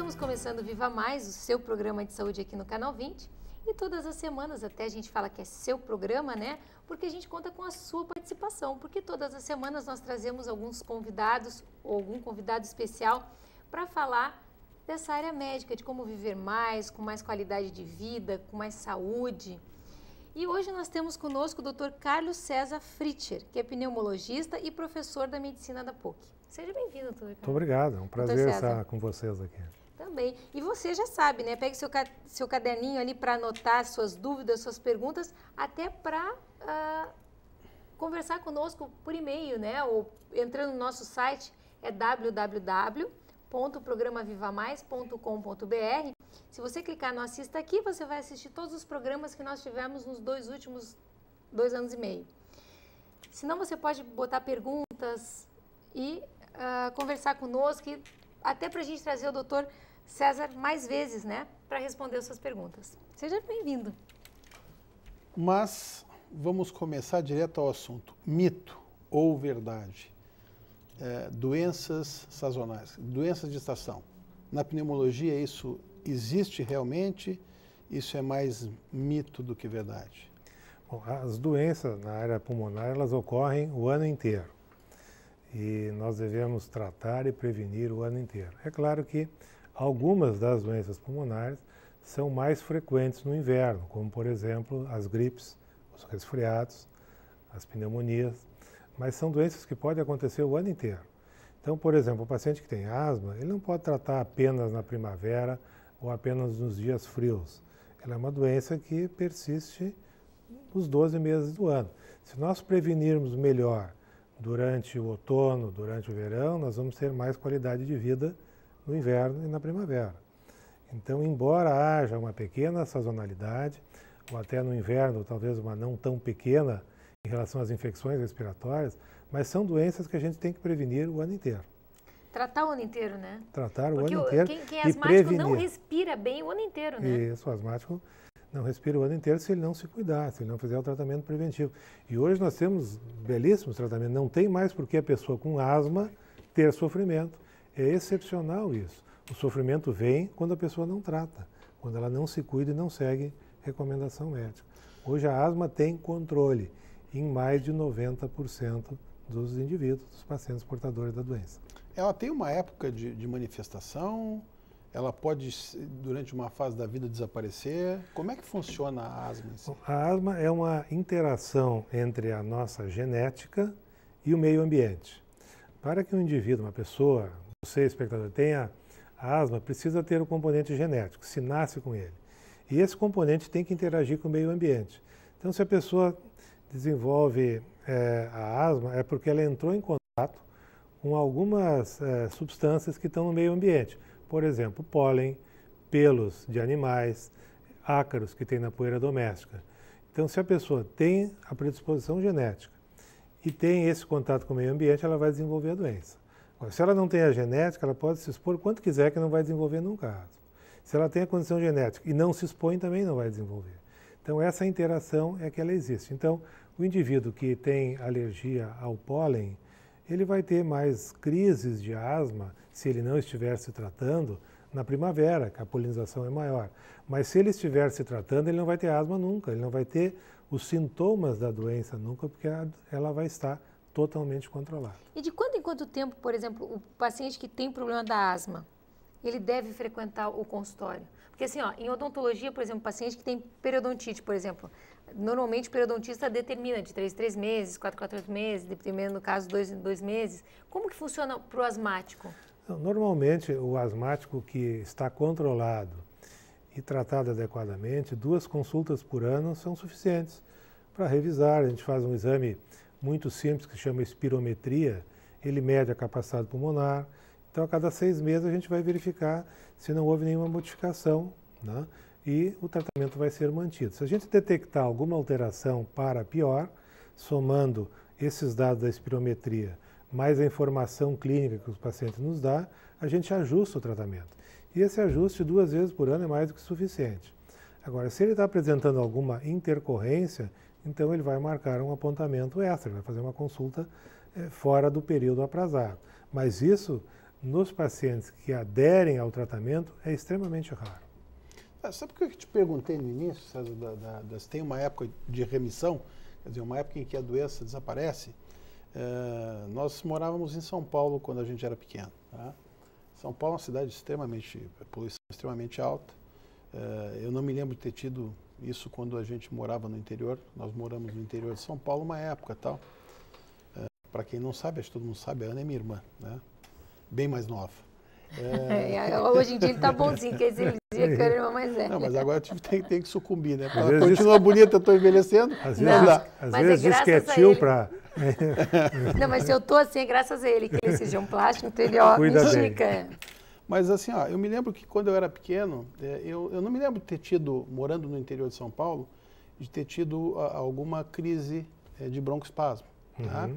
Estamos começando Viva Mais, o seu programa de saúde aqui no Canal 20. E todas as semanas, até a gente fala que é seu programa, né? Porque a gente conta com a sua participação. Porque todas as semanas nós trazemos alguns convidados ou algum convidado especial para falar dessa área médica, de como viver mais, com mais qualidade de vida, com mais saúde. E hoje nós temos conosco o Dr. Carlos César Fritscher, que é pneumologista e professor da medicina da PUC. Seja bem-vindo, doutor Carlos. Muito obrigado, é um prazer estar com vocês aqui. Também. E você já sabe, né? Pegue seu caderninho ali para anotar suas dúvidas, suas perguntas, até para conversar conosco por e-mail, né? Ou entrando no nosso site, é www.programavivamais.com.br. Se você clicar no Assista Aqui, você vai assistir todos os programas que nós tivemos nos últimos 2 anos e meio. Se não, você pode botar perguntas e conversar conosco, até para a gente trazer o doutor César mais vezes, né, para responder as suas perguntas. Seja bem-vindo. Mas vamos começar direto ao assunto. Mito ou verdade? Doenças sazonais, doenças de estação. Na pneumologia isso existe realmente? Isso é mais mito do que verdade? Bom, as doenças na área pulmonar, elas ocorrem o ano inteiro. E nós devemos tratar e prevenir o ano inteiro. É claro que algumas das doenças pulmonares são mais frequentes no inverno, como, por exemplo, as gripes, os resfriados, as pneumonias, mas são doenças que podem acontecer o ano inteiro. Então, por exemplo, o paciente que tem asma, ele não pode tratar apenas na primavera ou apenas nos dias frios. Ela é uma doença que persiste nos 12 meses do ano. Se nós prevenirmos melhor durante o outono, durante o verão, nós vamos ter mais qualidade de vida no inverno e na primavera. Então, embora haja uma pequena sazonalidade, ou até no inverno, talvez uma não tão pequena em relação às infecções respiratórias, mas são doenças que a gente tem que prevenir o ano inteiro. Tratar o ano inteiro, né? Tratar o ano inteiro quem é e asmático prevenir. não respira bem o ano inteiro, né? Isso, o asmático não respira o ano inteiro se ele não se cuidar, se ele não fizer o tratamento preventivo. E hoje nós temos belíssimos tratamentos. Não tem mais por que a pessoa com asma ter sofrimento. É excepcional isso. O sofrimento vem quando a pessoa não trata, quando ela não se cuida e não segue recomendação médica. Hoje a asma tem controle em mais de 90% dos indivíduos, dos pacientes portadores da doença. Ela tem uma época de manifestação? Ela pode, durante uma fase da vida, desaparecer? Como é que funciona a asma em si? A asma é uma interação entre a nossa genética e o meio ambiente. Para que um indivíduo, uma pessoa, você, espectador, tenha asma, precisa ter o componente genético, se nasce com ele. E esse componente tem que interagir com o meio ambiente. Então, se a pessoa desenvolve a asma, é porque ela entrou em contato com algumas substâncias que estão no meio ambiente. Por exemplo, pólen, pelos de animais, ácaros que tem na poeira doméstica. Então, se a pessoa tem a predisposição genética e tem esse contato com o meio ambiente, ela vai desenvolver a doença. Agora, se ela não tem a genética, ela pode se expor quanto quiser que não vai desenvolver nunca a asma. Se ela tem a condição genética e não se expõe, também não vai desenvolver. Então, essa interação é que ela existe. Então, o indivíduo que tem alergia ao pólen, ele vai ter mais crises de asma, se ele não estiver se tratando, na primavera, que a polinização é maior. Mas se ele estiver se tratando, ele não vai ter asma nunca, ele não vai ter os sintomas da doença nunca, porque ela vai estar totalmente controlada. E de quanto em quanto tempo, por exemplo, o paciente que tem problema da asma, ele deve frequentar o consultório? Porque assim, em odontologia, por exemplo, paciente que tem periodontite, por exemplo, normalmente o periodontista determina de 3 em 3 meses, 4 em 4 meses, dependendo no caso 2 em 2 meses. Como que funciona para o asmático? Normalmente, o asmático que está controlado e tratado adequadamente, 2 consultas por ano são suficientes para revisar. A gente faz um exame muito simples que se chama espirometria, ele mede a capacidade pulmonar. Então, a cada 6 meses a gente vai verificar se não houve nenhuma modificação, né? E o tratamento vai ser mantido. Se a gente detectar alguma alteração para pior, somando esses dados da espirometria, mais a informação clínica que os pacientes nos dão, a gente ajusta o tratamento. E esse ajuste 2 vezes por ano é mais do que suficiente. Agora, se ele está apresentando alguma intercorrência, então ele vai marcar um apontamento extra, vai fazer uma consulta fora do período aprazado. Mas isso nos pacientes que aderem ao tratamento é extremamente raro. Sabe por que eu te perguntei no início, César, se tem uma época de remissão, quer dizer, uma época em que a doença desaparece? Nós morávamos em São Paulo quando a gente era pequeno. Tá? São Paulo é uma cidade poluição extremamente alta. Eu não me lembro de ter tido isso quando a gente morava no interior. Nós moramos no interior de São Paulo uma época, tal. Para quem não sabe, acho que todo mundo sabe, a Ana é minha irmã, né? Bem mais nova. Hoje em dia ele tá bonzinho, que ele dizia que era a irmã mais velha. Não, mas agora tem que sucumbir, né? Ela continua bonita, eu estou envelhecendo. Às Mas vezes diz que é tio para... Não, mas se eu tô assim é graças a ele, que ele é cirurgião plástico, então ele me estica. Mas assim, eu me lembro que quando eu era pequeno, eu não me lembro de ter tido, morando no interior de São Paulo, de ter tido alguma crise de broncoespasmo, tá?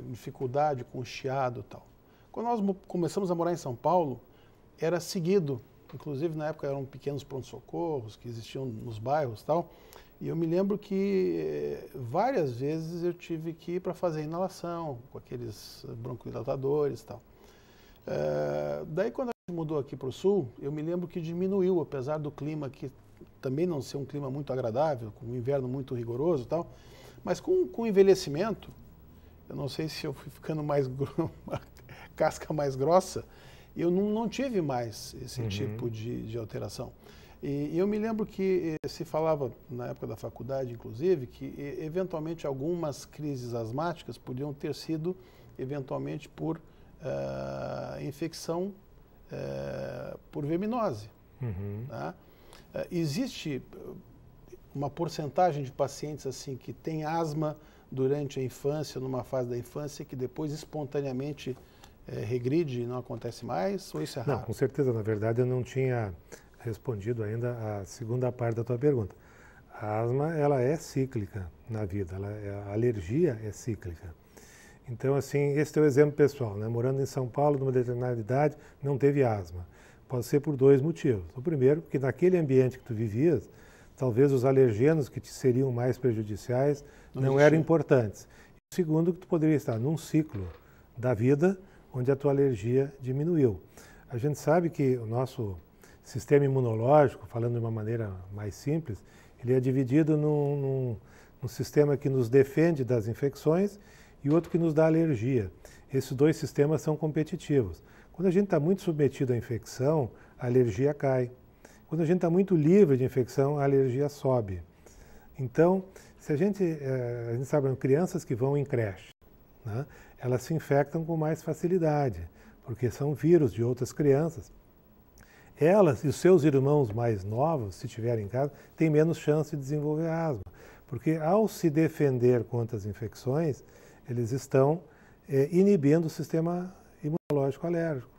Dificuldade com chiado e tal. Quando nós começamos a morar em São Paulo, era seguido, inclusive na época eram pequenos pronto-socorros que existiam nos bairros e tal, e eu me lembro que várias vezes eu tive que ir para fazer inalação com aqueles broncodilatadores e tal. Daí quando a gente mudou aqui para o sul, eu me lembro que diminuiu, apesar do clima que também não ser um clima muito agradável, com um inverno muito rigoroso e tal, mas com o envelhecimento, eu não sei se eu fui ficando mais casca mais grossa, eu não tive mais esse tipo de alteração. E eu me lembro que se falava, na época da faculdade, inclusive, que eventualmente algumas crises asmáticas podiam ter sido, eventualmente, por infecção por verminose. Tá? Existe uma porcentagem de pacientes assim que tem asma durante a infância, numa fase da infância, que depois espontaneamente regride e não acontece mais, ou isso é raro? Não, com certeza. Na verdade, eu não tinha respondido ainda a segunda parte da tua pergunta. A asma, ela é cíclica na vida, a alergia é cíclica. Então, assim, esse é o exemplo pessoal, né? Morando em São Paulo, numa determinada idade, não teve asma. Pode ser por dois motivos. O primeiro, porque naquele ambiente que tu vivias, talvez os alergenos que te seriam mais prejudiciais não eram importantes. O segundo, que tu poderia estar num ciclo da vida onde a tua alergia diminuiu. A gente sabe que o nosso sistema imunológico, falando de uma maneira mais simples, ele é dividido num sistema que nos defende das infecções e outro que nos dá alergia. Esses dois sistemas são competitivos. Quando a gente está muito submetido à infecção, a alergia cai. Quando a gente está muito livre de infecção, a alergia sobe. Então, se a gente sabe, crianças que vão em creche, né, elas se infectam com mais facilidade, porque são vírus de outras crianças. Elas e os seus irmãos mais novos, se estiverem em casa, têm menos chance de desenvolver asma, porque ao se defender contra as infecções, eles estão inibindo o sistema imunológico alérgico.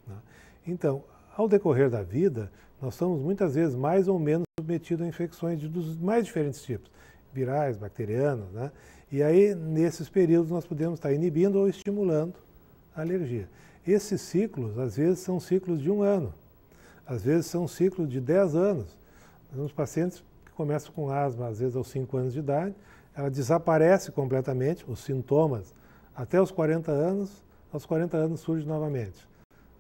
Né? Então, ao decorrer da vida, nós estamos muitas vezes mais ou menos submetidos a infecções dos mais diferentes tipos, virais, bacterianas, né? E aí, nesses períodos, nós podemos estar inibindo ou estimulando a alergia. Esses ciclos, às vezes, são ciclos de 1 ano, às vezes são ciclos de 10 anos. Nós temos pacientes que começam com asma, às vezes, aos 5 anos de idade, ela desaparece completamente, os sintomas, até os 40 anos, aos 40 anos surge novamente.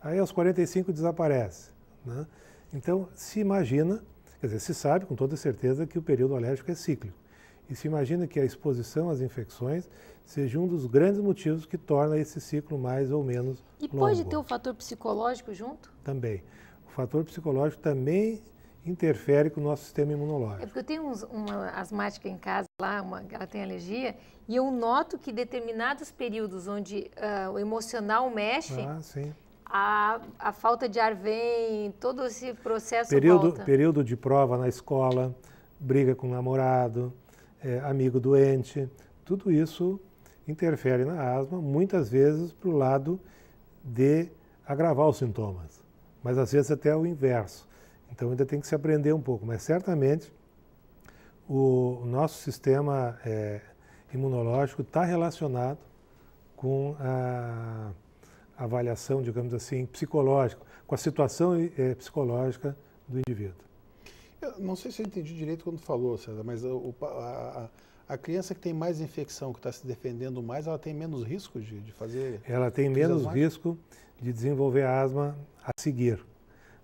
Aí, aos 45, desaparece. Né? Então, se imagina, quer dizer, se sabe com toda certeza que o período alérgico é cíclico. E se imagina que a exposição às infecções seja um dos grandes motivos que torna esse ciclo mais ou menos longo. E pode ter o fator psicológico junto? Também. O fator psicológico também interfere com o nosso sistema imunológico. É porque eu tenho uma asmática em casa lá, ela tem alergia, e eu noto que determinados períodos onde o emocional mexe, a falta de ar vem, todo esse processo volta. Período de prova na escola, briga com o namorado, amigo doente, tudo isso interfere na asma, muitas vezes para o lado de agravar os sintomas, mas às vezes até o inverso. Então ainda tem que se aprender um pouco, mas certamente o nosso sistema imunológico está relacionado com a avaliação, digamos assim, psicológica, com a situação psicológica do indivíduo. Eu não sei se eu entendi direito quando falou, César, mas a criança que tem mais infecção, que está se defendendo mais, ela tem menos risco de fazer... Ela tem menos risco de desenvolver asma a seguir,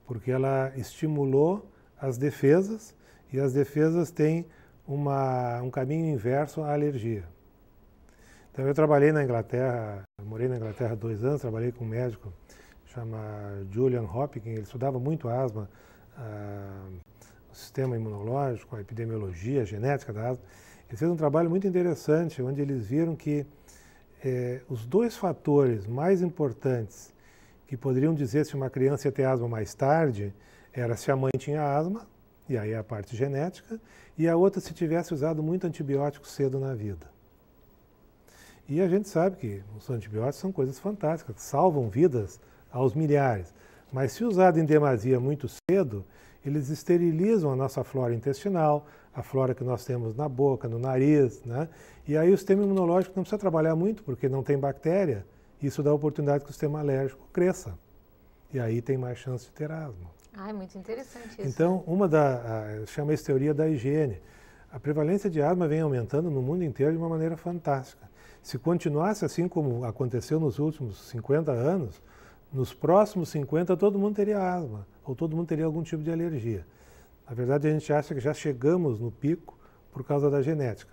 porque ela estimulou as defesas e as defesas têm um caminho inverso à alergia. Então, eu trabalhei na Inglaterra, morei na Inglaterra 2 anos, trabalhei com um médico, chama Julian Hopkins, ele estudava muito asma, o sistema imunológico, a epidemiologia, a genética da asma. Ele fez um trabalho muito interessante, onde eles viram que os dois fatores mais importantes que poderiam dizer se uma criança ia ter asma mais tarde, era se a mãe tinha asma, e aí a parte genética, e a outra se tivesse usado muito antibiótico cedo na vida. E a gente sabe que os antibióticos são coisas fantásticas, salvam vidas aos milhares. Mas se usado em demasia muito cedo, eles esterilizam a nossa flora intestinal, a flora que nós temos na boca, no nariz, né? E aí o sistema imunológico não precisa trabalhar muito, porque não tem bactéria. Isso dá oportunidade que o sistema alérgico cresça. E aí tem mais chance de ter asma. Ah, é muito interessante isso. Então, chama isso teoria da higiene. A prevalência de asma vem aumentando no mundo inteiro de uma maneira fantástica. Se continuasse assim como aconteceu nos últimos 50 anos, nos próximos 50 todo mundo teria asma, ou todo mundo teria algum tipo de alergia. Na verdade, a gente acha que já chegamos no pico por causa da genética.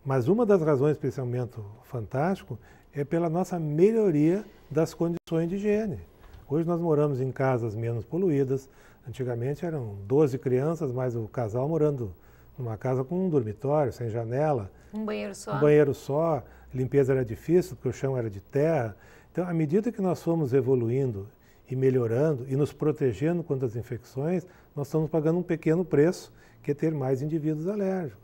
Mas uma das razões para esse aumento fantástico é pela nossa melhoria das condições de higiene. Hoje nós moramos em casas menos poluídas. Antigamente eram 12 crianças, mais o casal morando numa casa com um dormitório, sem janela. Um banheiro só. Um banheiro só. Limpeza era difícil, porque o chão era de terra. Então, à medida que nós fomos evoluindo e melhorando e nos protegendo contra as infecções, nós estamos pagando um pequeno preço, que é ter mais indivíduos alérgicos.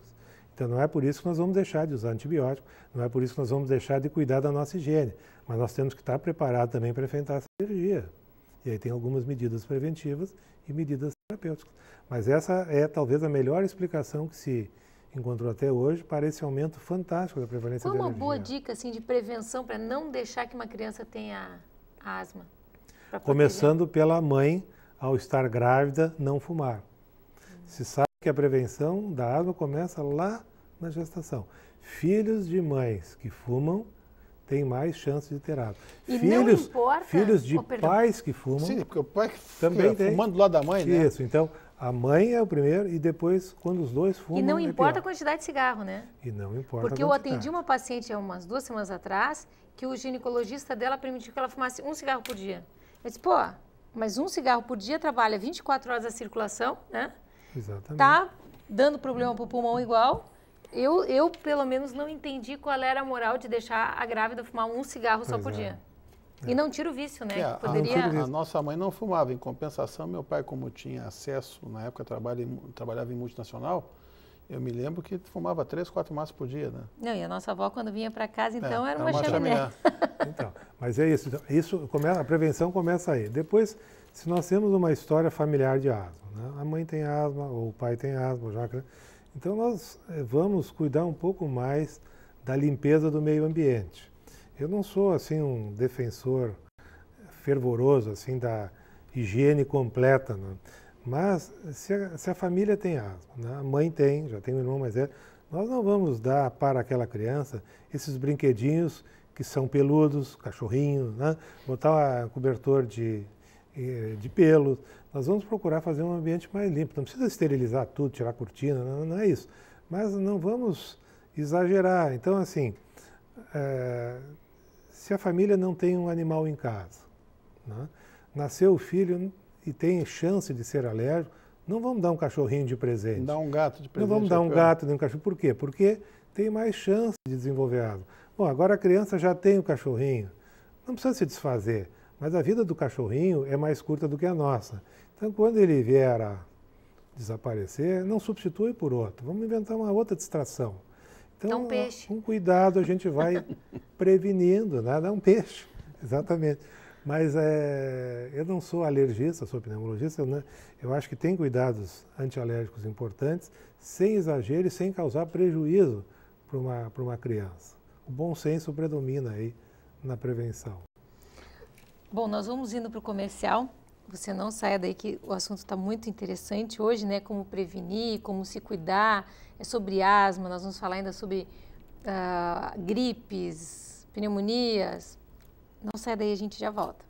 Então, não é por isso que nós vamos deixar de usar antibiótico, não é por isso que nós vamos deixar de cuidar da nossa higiene, mas nós temos que estar preparados também para enfrentar essa alergia. E aí tem algumas medidas preventivas e medidas terapêuticas. Mas essa é talvez a melhor explicação que se encontrou até hoje para esse aumento fantástico da prevalência de alergia. Qual uma boa dica assim, de prevenção para não deixar que uma criança tenha asma? Começando pela mãe, ao estar grávida, não fumar. Se sabe que a prevenção da asma começa lá na gestação. Filhos de mães que fumam têm mais chance de ter asma. E não importa... Filhos de pais que fumam... Sim, porque o pai também tem. Fumando do lado da mãe, né? Isso, então a mãe é o primeiro e depois, quando os dois fumam, e não importa a quantidade de cigarro, né? E não importa porque eu atendi uma paciente há umas 2 semanas atrás que o ginecologista dela permitiu que ela fumasse 1 cigarro por dia. Eu disse, pô, mas 1 cigarro por dia trabalha 24 horas a circulação, né? Exatamente. Tá dando problema para o pulmão igual. Eu, pelo menos, não entendi qual era a moral de deixar a grávida fumar 1 cigarro só por dia. E não tira o vício, né? A nossa mãe não fumava. Em compensação, meu pai, como tinha acesso, na época trabalhava em multinacional, eu me lembro que fumava 3, 4 maços por dia, né? Não, e a nossa avó, quando vinha para casa, então, era uma chaminé. Então, mas é isso. A prevenção começa aí. Depois, se nós temos uma história familiar de asma, né? A mãe tem asma, ou o pai tem asma, então nós vamos cuidar um pouco mais da limpeza do meio ambiente. Eu não sou assim um defensor fervoroso assim da higiene completa, né? Mas se a família tem asma, né? A mãe tem, já tem um irmão mais velho, nós não vamos dar para aquela criança esses brinquedinhos que são peludos, cachorrinhos, né? Botar um cobertor de pelos. Nós vamos procurar fazer um ambiente mais limpo. Não precisa esterilizar tudo, tirar a cortina, não é isso. Mas não vamos exagerar. Então, assim, se a família não tem um animal em casa, né? Nasceu o filho e tem chance de ser alérgico, não vamos dar um cachorrinho de presente. Não dá um gato de presente. Não vamos dar um gato nem um cachorro. Por quê? Porque tem mais chance de desenvolver asma. Bom, agora a criança já tem o cachorrinho. Não precisa se desfazer. Mas a vida do cachorrinho é mais curta do que a nossa. Então, quando ele vier a desaparecer, não substitui por outro. Vamos inventar uma outra distração. Então, dá um peixe. Com cuidado, a gente vai prevenindo, né? Dá um peixe, exatamente. Mas eu não sou alergista, sou pneumologista, né? Eu acho que tem cuidados antialérgicos importantes, sem exagero e sem causar prejuízo para uma criança. O bom senso predomina aí na prevenção. Bom, nós vamos indo para o comercial. Você não saia daí que o assunto está muito interessante hoje, né? Como prevenir, como se cuidar. É sobre asma, nós vamos falar ainda sobre gripes, pneumonias. Não saia daí, a gente já volta.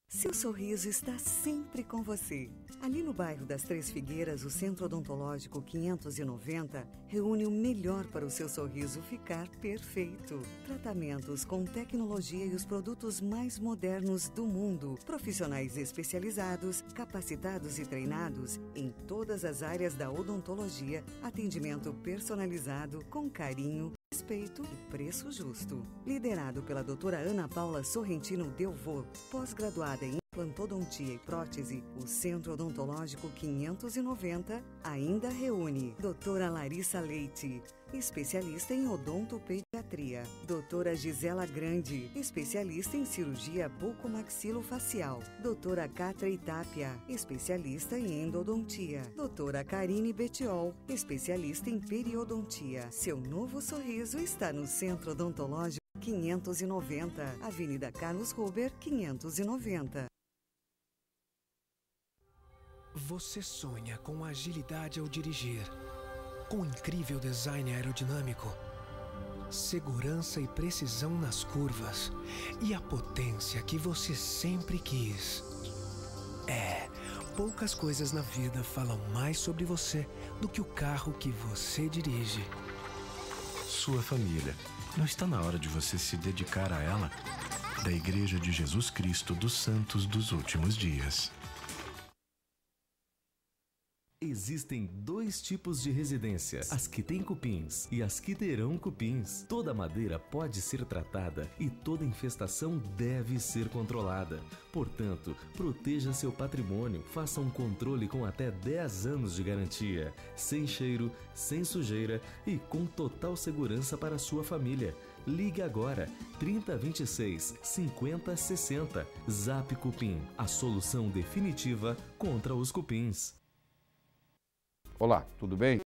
Seu sorriso está sempre com você. Ali no bairro das Três Figueiras, o Centro Odontológico 590 reúne o melhor para o seu sorriso ficar perfeito. Tratamentos com tecnologia e os produtos mais modernos do mundo. Profissionais especializados, capacitados e treinados em todas as áreas da odontologia. Atendimento personalizado, com carinho, respeito e preço justo. Liderado pela doutora Ana Paula Sorrentino Delvaux, pós-graduada em implantodontia e prótese, o Centro Odontológico 590 ainda reúne doutora Larissa Leite, especialista em odontopediatria, doutora Gisela Grande, especialista em cirurgia bucomaxilofacial, doutora Catra Itápia, especialista em endodontia, doutora Karine Betiol, especialista em periodontia. Seu novo sorriso está no Centro Odontológico 590, Avenida Carlos Ruber, 590. Você sonha com agilidade ao dirigir, com incrível design aerodinâmico, segurança e precisão nas curvas e a potência que você sempre quis. Poucas coisas na vida falam mais sobre você do que o carro que você dirige. Sua família. Não está na hora de você se dedicar a ela? Da Igreja de Jesus Cristo dos Santos dos Últimos Dias. Existem dois tipos de residência, as que têm cupins e as que terão cupins. Toda madeira pode ser tratada e toda infestação deve ser controlada. Portanto, proteja seu patrimônio, faça um controle com até 10 anos de garantia, sem cheiro, sem sujeira e com total segurança para a sua família. Ligue agora, 3026 5060. Zap Cupim, a solução definitiva contra os cupins. Olá, tudo bem?